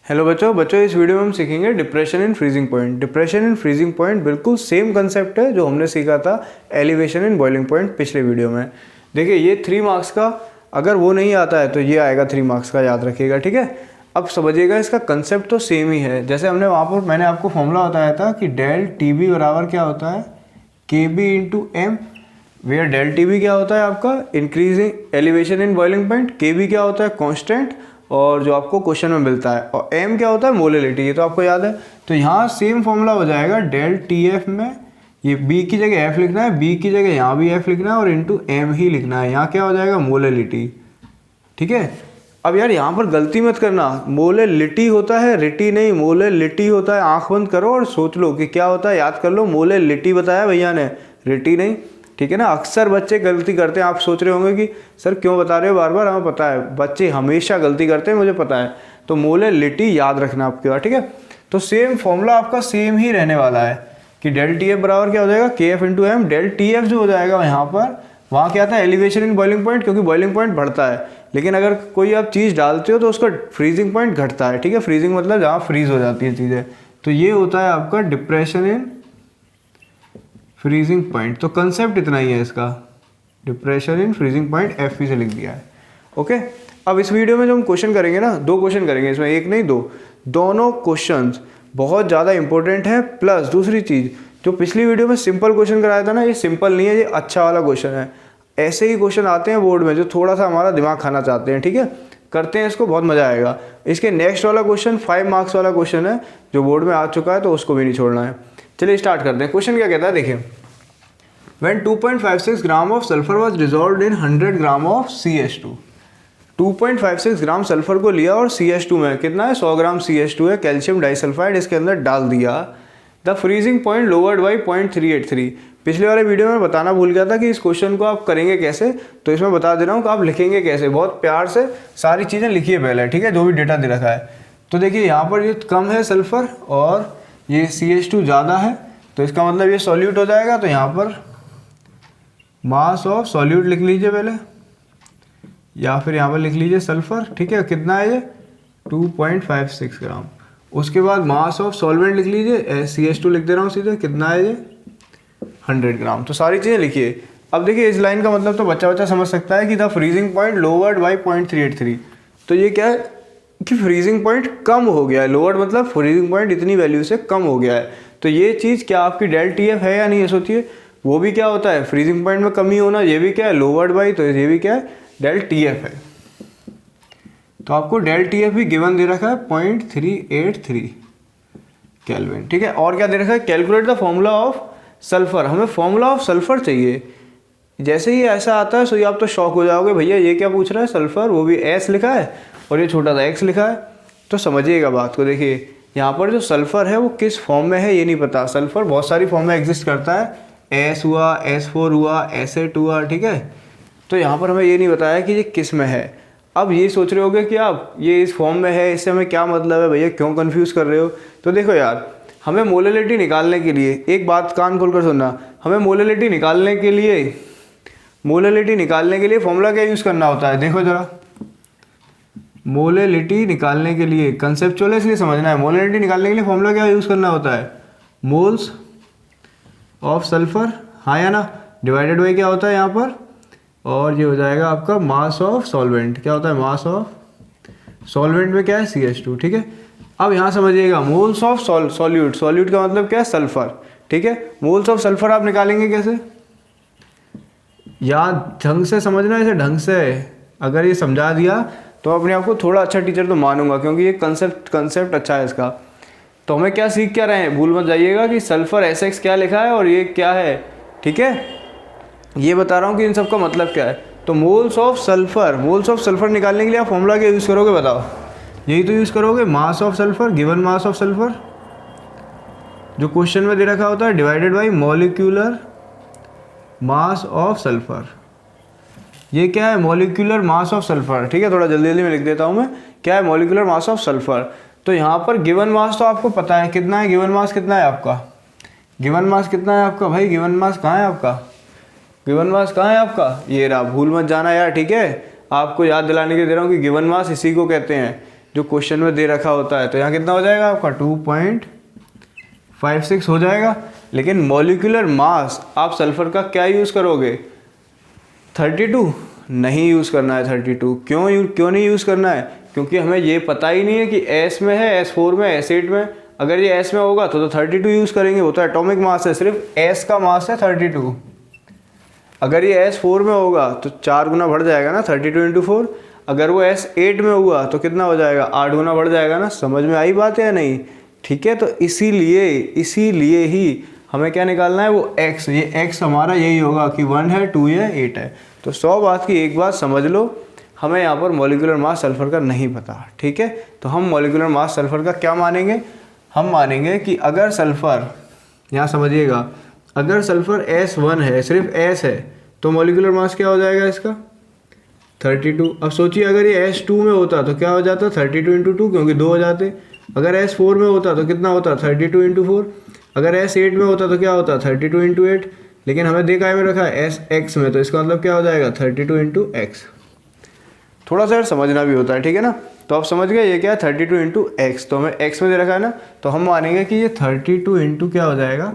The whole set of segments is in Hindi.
हेलो बच्चों इस वीडियो में हम सीखेंगे depression in freezing point. Depression in freezing point बिल्कुल सेम कंसेप्ट है जो हमने सीखा था एलिवेशन इन बॉइलिंग पॉइंट पिछले वीडियो में। देखिए ये 3 मार्क्स का अगर वो नहीं आता है तो ये आएगा 3 मार्क्स का, याद रखिएगा, ठीक है। अब समझिएगा इसका कंसेप्ट तो सेम ही है। जैसे हमने वहाँ पर मैंने आपको फॉर्मूला बताया था कि डेल टी बी बराबर क्या होता है K B into M, where del T B क्या होता है आपका increasing elevation in boiling point, K B क्या होता है कॉन्स्टेंट और जो आपको क्वेश्चन में मिलता है, और m क्या होता है मोलिलिटी, ये तो आपको याद है। तो यहाँ सेम फॉर्मूला हो जाएगा डेल टी एफ में ये b की जगह f लिखना है, b की जगह यहाँ भी f लिखना है और इंटू m ही लिखना है। यहाँ क्या हो जाएगा मोलिलिटी, ठीक है। अब यार यहाँ पर गलती मत करना, मोलिलिटी होता है रिटी नहीं, मोलिलिटी होता है। आंख बंद करो और सोच लो कि क्या होता है, याद कर लो। मोलिलिटी बताया भैया ने, रिटी नहीं, ठीक है ना। अक्सर बच्चे गलती करते हैं। आप सोच रहे होंगे कि सर क्यों बता रहे हो बार बार, हमें पता है बच्चे हमेशा गलती करते हैं, मुझे पता है। तो मोलिलिटी याद रखना आपके पास, ठीक है। तो सेम फॉर्मूला आपका सेम ही रहने वाला है कि डेल टी एफ बराबर क्या हो जाएगा K F into M. Del T F जो हो जाएगा यहाँ पर, वहाँ क्या था एलिवेशन इन बॉइलिंग पॉइंट, क्योंकि बॉइलिंग पॉइंट बढ़ता है, लेकिन अगर कोई आप चीज़ डालते हो तो उसका फ्रीजिंग पॉइंट घटता है, ठीक है। फ्रीजिंग मतलब जहाँ फ्रीज हो जाती है चीज़ें। तो ये होता है आपका डिप्रेशन इन फ्रीजिंग पॉइंट। तो कंसेप्ट इतना ही है इसका, depression in freezing point F से लिख दिया है, ओके। अब इस वीडियो में जो हम क्वेश्चन करेंगे ना, 2 क्वेश्चन करेंगे इसमें, एक नहीं 2, दोनों क्वेश्चंस बहुत ज़्यादा इंपॉर्टेंट है। प्लस दूसरी चीज़, जो पिछली वीडियो में सिंपल क्वेश्चन कराया था ना, ये सिंपल नहीं है, ये अच्छा वाला क्वेश्चन है। ऐसे ही क्वेश्चन आते हैं बोर्ड में जो थोड़ा सा हमारा दिमाग खाना चाहते हैं, ठीक है। करते हैं इसको, बहुत मज़ा आएगा। इसके नेक्स्ट वाला क्वेश्चन 5 मार्क्स वाला क्वेश्चन है जो बोर्ड में आ चुका है, तो उसको भी नहीं छोड़ना है। चलिए स्टार्ट करते हैं। क्वेश्चन क्या कहता है, देखिए। When 2.56 gram of sulphur was dissolve in 100 gram of CH2, 2.56 gram sulphur को लिया और CH2 में कितना है 100 ग्राम CH2 है, कैल्शियम डाइसल्फाइड इसके अंदर डाल दिया। The freezing point lowered by 0.383। पिछले वाले वीडियो में बताना भूल गया था कि इस क्वेश्चन को आप करेंगे कैसे, तो इसमें बता दे रहा हूँ कि आप लिखेंगे कैसे। बहुत प्यार से सारी चीज़ें लिखिए पहले, ठीक है, जो भी डेटा दे रखा है। तो देखिए यहाँ पर ये कम है सल्फर और ये CH2 ज़्यादा है, तो इसका मतलब ये सॉल्यूट हो जाएगा। तो यहाँ पर मास ऑफ सॉल्यूट लिख लीजिए पहले, या फिर यहाँ पर लिख लीजिए सल्फर, ठीक है। कितना है ये 2.56 ग्राम। उसके बाद मास ऑफ सॉल्वेंट लिख लीजिए, CH2 लिख दे रहा हूँ सीधे, कितना है ये 100 ग्राम। तो सारी चीज़ें लिखिए। अब देखिए इस लाइन का मतलब तो बच्चा समझ सकता है कि the freezing point lowered by 0.383। तो ये क्या है कि फ्रीजिंग पॉइंट कम हो गया है। लोवर्ड मतलब फ्रीजिंग पॉइंट इतनी वैल्यू से कम हो गया है। तो ये चीज़ क्या आपकी डेल टी एफ है या नहीं, ये सोचिए। वो भी क्या होता है फ्रीजिंग पॉइंट में कमी होना, ये भी क्या है लोवर्ड बाई, तो ये भी क्या है डेल टी एफ है। तो आपको डेल टी एफ भी गिवन दे रखा है 0.383 केल्विन, ठीक है। और क्या दे रखा है, calculate the formula of sulphur. हमें फॉर्मूला ऑफ सल्फर चाहिए। जैसे ही ऐसा आता है सो आप तो शॉक हो जाओगे, भैया ये क्या पूछ रहा है सल्फर, वो भी एस लिखा है और ये छोटा सा एक्स लिखा है। तो समझिएगा बात को, देखिए यहाँ पर जो सल्फर है वो किस फॉर्म में है ये नहीं पता। सल्फर बहुत सारी फॉर्म में एग्जिस्ट करता है, S हुआ, S4 हुआ, S8 हुआ, ठीक है। तो यहाँ पर हमें ये नहीं बताया कि ये किस में है। अब ये सोच रहे होगे कि आप ये इस फॉर्म में है, इससे हमें क्या मतलब है भैया, क्यों कंफ्यूज कर रहे हो। तो देखो यार, हमें मोलिलिटी निकालने के लिए एक बात कान खोलकर सुनना, हमें मोलिलिटी निकालने के लिए फॉर्मूला क्या यूज़ करना होता है। देखो जरा, मोलिलिटी निकालने के लिए कंसेप्चुअल है इसलिए समझना है। मोलिलिटी निकालने के लिए फॉर्मूला क्या यूज़ करना होता है, मोल्स ऑफ सल्फर, हाँ या ना, डिवाइडेड बाई क्या होता है यहाँ पर, और ये हो जाएगा आपका मास ऑफ सॉल्वेंट। क्या होता है मास ऑफ सॉल्वेंट में क्या है CH2, ठीक है। अब यहाँ समझिएगा मोल्स ऑफ सॉल्यूट, सॉल्यूट का मतलब क्या है सल्फर, ठीक है। मोल्स ऑफ सल्फर आप निकालेंगे कैसे, या ढंग से समझना, इसे ढंग से अगर ये समझा दिया तो अपने आप को थोड़ा अच्छा टीचर तो मानूंगा, क्योंकि ये कंसेप्ट अच्छा है इसका। तो हमें क्या सीख क्या रहे हैं, भूल मत जाइएगा कि सल्फर SX क्या लिखा है और ये क्या है, ठीक है। ये बता रहा हूँ कि इन सब का मतलब क्या है। तो मोल्स ऑफ सल्फर निकालने के लिए आप फॉर्मूला क्या यूज़ करोगे बताओ, यही तो यूज़ करोगे, mass of sulphur given mass of sulphur जो क्वेश्चन में दे रखा होता है, divided by molecular mass of sulphur. ये क्या है मॉलिक्यूलर मास ऑफ सल्फर, ठीक है। थोड़ा जल्दी में लिख देता हूँ मैं, क्या है मॉलिक्यूलर मास ऑफ सल्फर। तो यहाँ पर गिवन मास तो आपको पता है कितना है, गिवन मास कितना है आपका, गिवन मास कितना है आपका भाई, गिवन मास कहाँ है आपका, गिवन मास कहाँ है आपका, ये रहा। भूल मत जाना यार, ठीक है। आपको याद दिलाने के लिए दे रहा हूँ कि गिवन मास इसी को कहते हैं जो क्वेश्चन में दे रखा होता है, तो यहाँ कितना हो जाएगा आपका 2.56 हो जाएगा। लेकिन मॉलिक्यूलर मास आप सल्फर का क्या यूज़ करोगे, 32 नहीं यूज़ करना है। 32 क्यों नहीं यूज़ करना है, क्योंकि हमें ये पता ही नहीं है कि S में है, S4 में, S8 में। अगर ये S में होगा तो 32 यूज़ करेंगे, वो तो एटॉमिक मास है, सिर्फ S का मास है 32। अगर ये S4 में होगा तो 4 गुना बढ़ जाएगा ना, 32 × 4। अगर वो S8 में हुआ तो कितना हो जाएगा, 8 गुना बढ़ जाएगा ना। समझ में आई बात है या नहीं? ठीक है, तो इसीलिए ही हमें क्या निकालना है, वो x। ये x हमारा यही होगा कि 1 है, 2 है, 8 है। तो 100 बात की एक बात समझ लो, हमें यहाँ पर मॉलिक्यूलर मास सल्फर का नहीं पता। ठीक है, तो हम मॉलिक्यूलर मास सल्फर का क्या मानेंगे, हम मानेंगे कि अगर सल्फर, यहाँ समझिएगा, अगर सल्फर S1 है, सिर्फ S है, तो मॉलिक्यूलर मास क्या हो जाएगा इसका, 32। अब सोचिए अगर ये S2 में होता तो क्या हो जाता, 32 × 2, क्योंकि 2 हो जाते। अगर S4 में होता तो कितना होता, 32 × 4। अगर S8 में होता तो क्या होता, 32 × 8। लेकिन हमें देखा में रखा है SX में, तो इसका मतलब क्या हो जाएगा, 32 × x। थोड़ा सा यार समझना भी होता है, ठीक है ना। तो आप समझ गए ये क्या है, 32 × x। तो हमें x में दे रखा है ना, तो हम मानेंगे कि ये 32 × क्या हो जाएगा,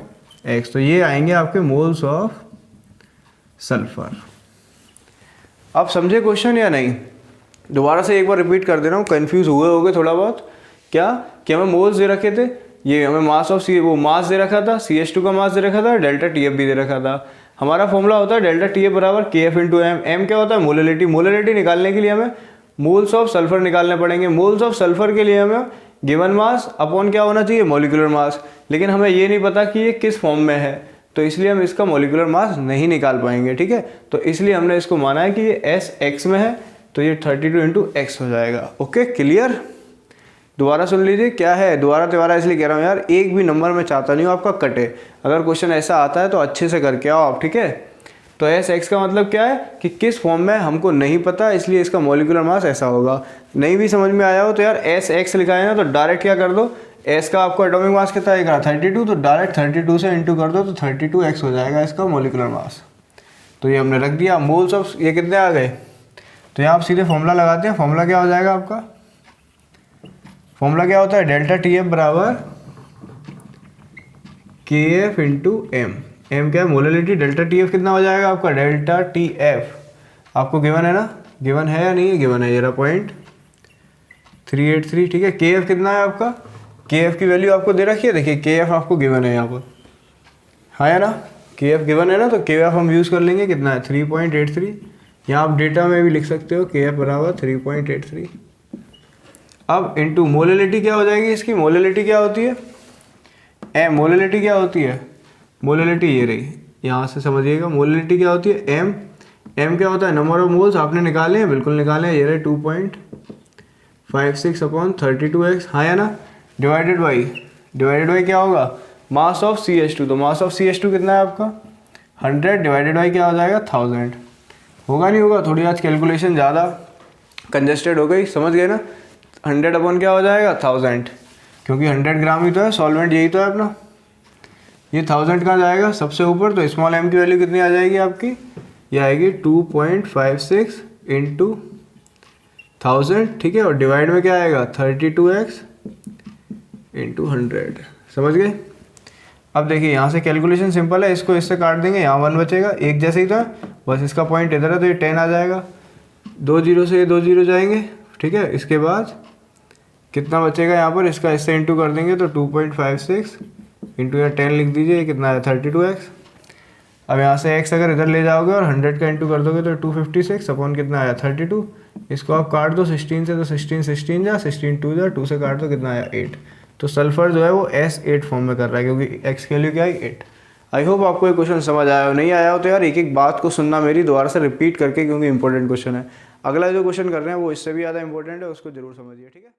x। तो ये आएंगे आपके मोल्स ऑफ सल्फर। आप समझे क्वेश्चन या नहीं? दोबारा से एक बार रिपीट कर दे रहा हूँ, कन्फ्यूज़ हुए होगे थोड़ा बहुत। क्या कि हमें मोल्स दे रखे थे, ये हमें मास ऑफ वो मास दे रखा था, CH2 का मास दे रखा था, डेल्टा TF भी दे रखा था। हमारा फॉर्मूला होता है डेल्टा TF बराबर KF × M। M क्या होता है, मोलरिटी। मोलरिटी निकालने के लिए हमें मोल्स ऑफ सल्फर निकालने पड़ेंगे। मोल्स ऑफ सल्फर के लिए हमें गिवन मास अपॉन क्या होना चाहिए, मॉलिक्यूलर मास। लेकिन हमें ये नहीं पता कि ये किस फॉर्म में है, तो इसलिए हम इसका मॉलिक्यूलर मास नहीं निकाल पाएंगे। ठीक है, तो इसलिए हमने इसको माना है कि ये SX में है, तो ये 32 × x हो जाएगा। Okay, clear? दोबारा सुन लीजिए क्या है, दोबारा इसलिए कह रहा हूँ यार, एक भी नंबर मैं चाहता नहीं हूँ आपका कटे। अगर क्वेश्चन ऐसा आता है तो अच्छे से करके आओ आप, ठीक है। तो SX का मतलब क्या है कि किस फॉर्म में हमको नहीं पता, इसलिए इसका मॉलिक्यूलर मास ऐसा होगा। नहीं भी समझ में आया हो तो यार SX लिखा है ना, तो डायरेक्ट क्या कर दो, S का आपको एटॉमिक मास कितना आएगा, 32, तो डायरेक्ट 32 से इंटू कर दो, तो 32x हो जाएगा इसका मॉलिक्यूलर मास। तो ये हमने रख दिया। मोल्स ऑफ ये कितने आ गए, तो यहाँ आप सीधे फॉर्मूला लगाते हैं। फॉर्मूला क्या हो जाएगा आपका, फॉर्मूला क्या होता है, डेल्टा TF बराबर KF × M। M क्या है, मोलरिटी। डेल्टा TF कितना हो जाएगा आपका, डेल्टा TF आपको गिवन है ना, गिवन है या नहीं है, गिवन है, ये रहा 0.383। ठीक है, KF कितना है आपका, KF की वैल्यू आपको दे रखी है, देखिए KF आपको गिवन है यहाँ पर, हाँ है ना, KF गिवन है ना, तो KF हम यूज़ कर लेंगे, कितना है 3.83। यहाँ आप डेटा में भी लिख सकते हो, KF बराबर 3.83। अब इनटू मोलरिटी क्या हो जाएगी इसकी, मोलरिटी क्या होती है, M। मोलरिटी क्या होती है, मोलरिटी ये रही, यहाँ से समझिएगा। मोलरिटी क्या होती है, M। M क्या होता है, नंबर ऑफ मोल्स। आपने निकाले हैं, बिल्कुल निकाले हैं, ये रहे 2.56 अपॉन 32x, हाँ है ना, डिवाइडेड बाई क्या होगा, मास ऑफ CH2। तो मास ऑफ CH2 कितना है आपका, 100, डिवाइडेड बाई क्या हो जाएगा, 1000। होगा नहीं होगा, थोड़ी आज कैलकुलेशन ज़्यादा कंजेस्टेड हो गई, समझ गए ना। 100 अपॉन क्या हो जाएगा, 1000, क्योंकि 100 ग्राम ही तो है, सॉल्वेंट यही तो है अपना। ये 1000 कहाँ जाएगा, सबसे ऊपर, तो स्मॉल m की वैल्यू कितनी आ जाएगी आपकी, ये आएगी 2.56 × 1000। ठीक है, और डिवाइड में क्या आएगा, 32x × 100। समझ गए? अब देखिए यहाँ से कैलकुलेशन सिंपल है, इसको इससे काट देंगे, यहाँ 1 बचेगा, एक जैसे ही तो है, बस इसका पॉइंट इधर है, तो ये 10 आ जाएगा। 2 0 से ये 2 0 जाएंगे। ठीक है, इसके बाद कितना बचेगा यहाँ पर, इसका इससे इंटू कर देंगे, तो 2.56 इंटू या 10 लिख दीजिए, ये कितना है 32x। अब यहाँ से x अगर इधर ले जाओगे और 100 का इंटू कर दोगे तो 256 अपॉन कितना आया 32। इसको आप काट दो 16 से, तो 16 जा, 16 2 जा, 2 से काट दो, कितना आया 8। तो सल्फर जो है वो S8 फॉर्म में कर रहा है, क्योंकि x के लिए क्या है 8। आई होप आपको ये क्वेश्चन समझ आया हो, नहीं आया हो तो यार एक एक बात को सुनना मेरी, दोबारा से रिपीट करके, क्योंकि इंपॉर्टेंट क्वेश्चन है। अगला जो क्वेश्चन कर रहे हैं वो इससे भी ज़्यादा इंपॉर्टेंट है, उसको जरूर समझिए, ठीक है।